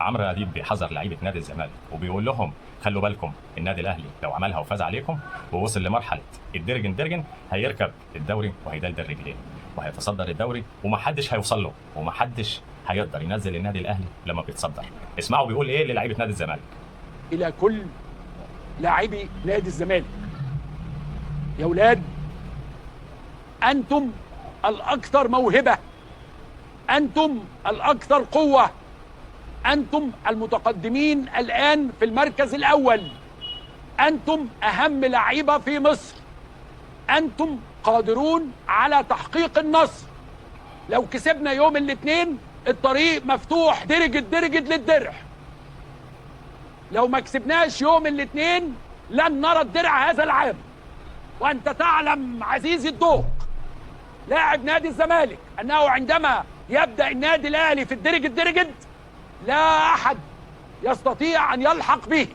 عمرو اديب بيحذر لعيبه نادي الزمالك وبيقول لهم خلوا بالكم، النادي الاهلي لو عملها وفاز عليكم ووصل لمرحله الدرجن درجن هيركب الدوري وهيدلدل رجليه وهيتصدر الدوري ومحدش هيوصل له ومحدش هيقدر ينزل النادي الاهلي لما بيتصدر. اسمعوا بيقول ايه للعيبه نادي الزمالك. الى كل لاعبي نادي الزمالك، يا ولاد انتم الاكثر موهبه، انتم الاكثر قوه، انتم المتقدمين الان في المركز الاول، انتم اهم لعيبه في مصر، انتم قادرون على تحقيق النصر. لو كسبنا يوم الاثنين الطريق مفتوح درجة للدرع. لو ما كسبناش يوم الاثنين لن نرى الدرع هذا العام. وانت تعلم عزيزي الذوق لاعب نادي الزمالك انه عندما يبدأ النادي الاهلي في الدرجة لا احد يستطيع ان يلحق به.